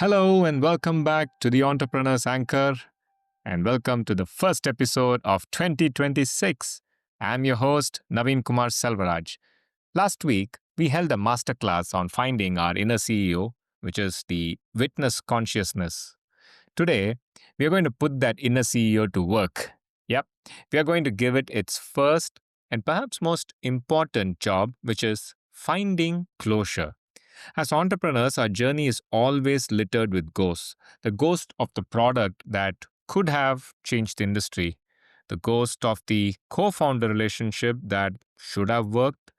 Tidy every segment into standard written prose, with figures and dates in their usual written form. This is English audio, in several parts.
Hello, and welcome back to the Entrepreneur's Anchor, and welcome to the first episode of 2026. I'm your host, Naveen Kumar Selvaraj. Last week, we held a masterclass on finding our inner CEO, which is the witness consciousness. Today, we are going to put that inner CEO to work. Yep, we are going to give it its first and perhaps most important job, which is finding closure. As entrepreneurs, our journey is always littered with ghosts. The ghost of the product that could have changed the industry, the ghost of the co founder relationship that should have worked,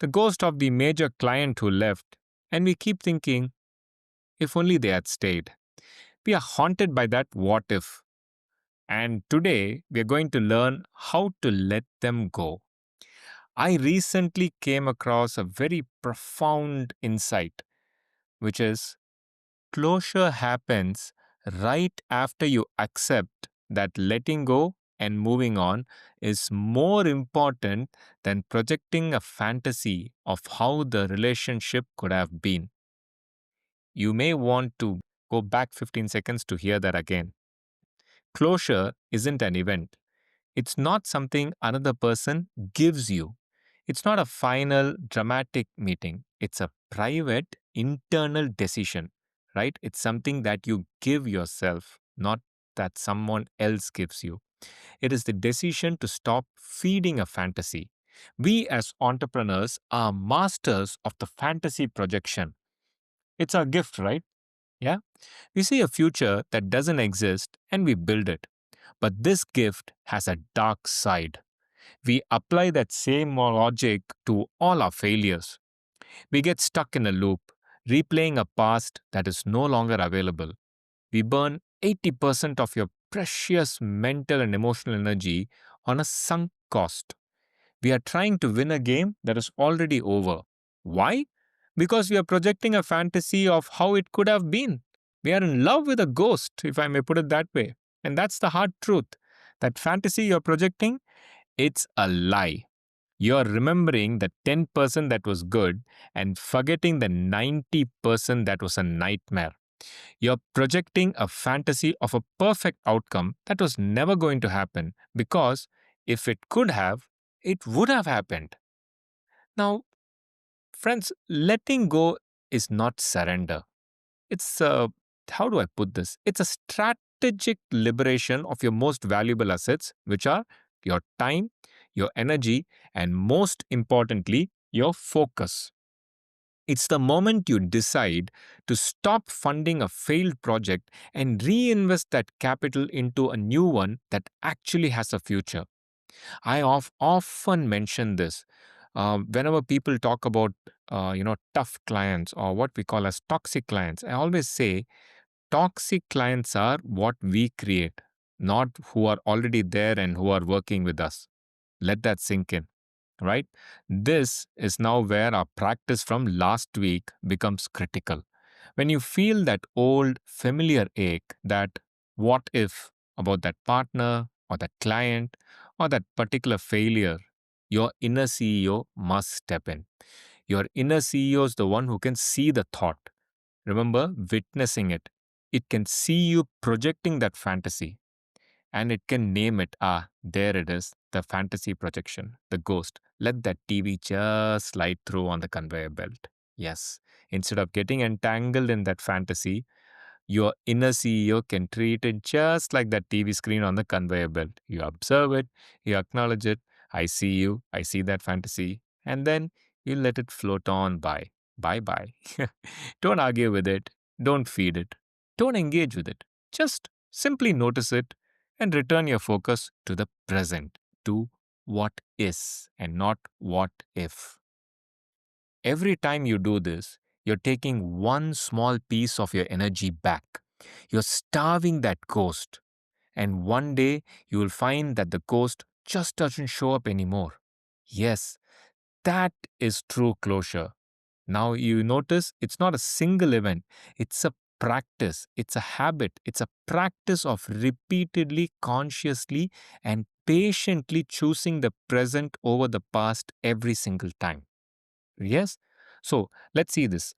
the ghost of the major client who left, and we keep thinking, if only they had stayed. We are haunted by that what if. And today, we are going to learn how to let them go. I recently came across a very profound insight, which is closure happens right after you accept that letting go and moving on is more important than projecting a fantasy of how the relationship could have been. You may want to go back 15 seconds to hear that again. Closure isn't an event, it's not something another person gives you. It's not a final dramatic meeting. It's a private internal decision, right? It's something that you give yourself, not that someone else gives you. It is the decision to stop feeding a fantasy. We as entrepreneurs are masters of the fantasy projection. It's our gift, right? Yeah. We see a future that doesn't exist and we build it. But this gift has a dark side. We apply that same logic to all our failures. We get stuck in a loop, replaying a past that is no longer available. We burn 80% of your precious mental and emotional energy on a sunk cost. We are trying to win a game that is already over. Why? Because we are projecting a fantasy of how it could have been. We are in love with a ghost, if I may put it that way. And that's the hard truth. That fantasy you're projecting, it's a lie. You're remembering the 10% that was good and forgetting the 90% that was a nightmare. You're projecting a fantasy of a perfect outcome that was never going to happen because if it could have, it would have happened. Now, friends, letting go is not surrender. It's how do I put this? It's a strategic liberation of your most valuable assets, which are your time, your energy, and most importantly, your focus. It's the moment you decide to stop funding a failed project and reinvest that capital into a new one that actually has a future. I often mention this whenever people talk about tough clients or what we call as toxic clients. I always say toxic clients are what we create, not who are already there and who are working with us. Let that sink in, right? This is now where our practice from last week becomes critical. When you feel that old familiar ache, that what if about that partner or that client or that particular failure, your inner CEO must step in. Your inner CEO is the one who can see the thought. Remember, witnessing it. It can see you projecting that fantasy and it can name it. Ah, there it is, the fantasy projection, the ghost. Let that TV just slide through on the conveyor belt. Yes, instead of getting entangled in that fantasy, your inner CEO can treat it just like that TV screen on the conveyor belt. You observe it, you acknowledge it. I see you, I see that fantasy, and then you let it float on by. Bye bye. Don't argue with it, don't feed it, don't engage with it. Just simply notice it and return your focus to the present, to what is and not what if. Every time you do this, you're taking one small piece of your energy back. You're starving that ghost. And one day you will find that the ghost just doesn't show up anymore. Yes, that is true closure. Now you notice it's not a single event, it's a practice, it's a habit, it's a practice of repeatedly, consciously, and patiently choosing the present over the past every single time. Yes? So let's see this.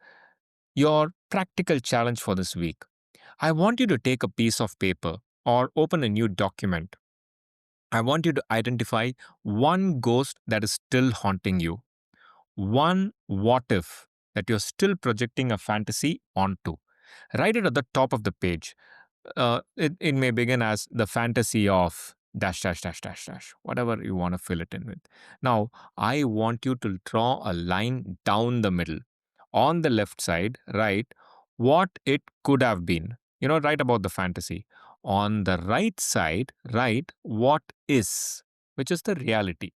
your practical challenge for this week. I want you to take a piece of paper or open a new document. I want you to identify one ghost that is still haunting you, one what if that you're still projecting a fantasy onto. Write it at the top of the page. It may begin as the fantasy of dash, dash, dash, dash, dash, whatever you want to fill it in with. Now, I want you to draw a line down the middle. On the left side, write what it could have been. Write about the fantasy. On the right side, write what is, which is the reality.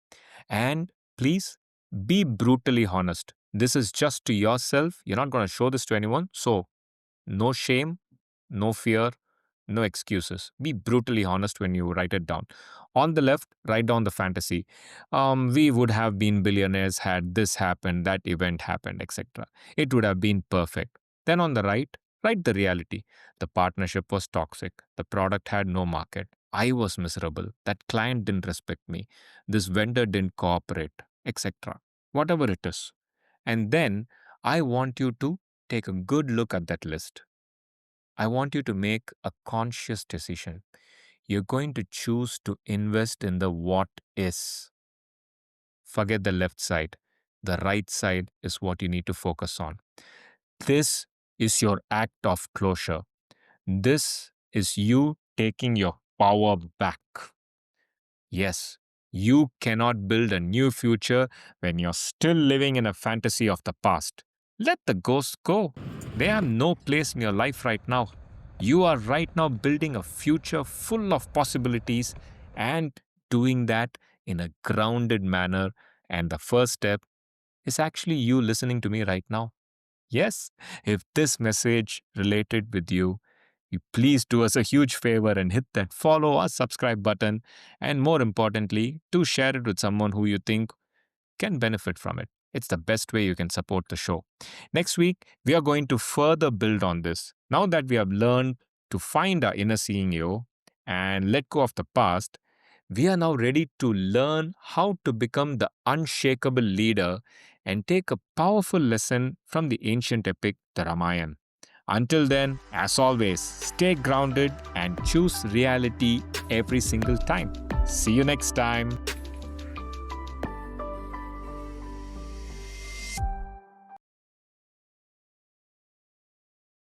And please be brutally honest. This is just to yourself. You're not going to show this to anyone. So, no shame, no fear, no excuses. Be brutally honest when you write it down. On the left, write down the fantasy. We would have been billionaires had this happened, that event happened, etc. It would have been perfect. Then on the right, write the reality. The partnership was toxic. The product had no market. I was miserable. That client didn't respect me. This vendor didn't cooperate, etc. Whatever it is. And then I want you to take a good look at that list. I want you to make a conscious decision. You're going to choose to invest in the what is. Forget the left side. The right side is what you need to focus on. This is your act of closure. This is you taking your power back. Yes, you cannot build a new future when you're still living in a fantasy of the past. Let the ghosts go. They have no place in your life right now. You are right now building a future full of possibilities and doing that in a grounded manner. And the first step is actually you listening to me right now. Yes, if this message related with you please do us a huge favor and hit that follow or subscribe button. And more importantly, do share it with someone who you think can benefit from it. It's the best way you can support the show. Next week, we are going to further build on this. Now that we have learned to find our inner CEO and let go of the past, we are now ready to learn how to become the unshakable leader and take a powerful lesson from the ancient epic, the Ramayana. Until then, as always, stay grounded and choose reality every single time. See you next time.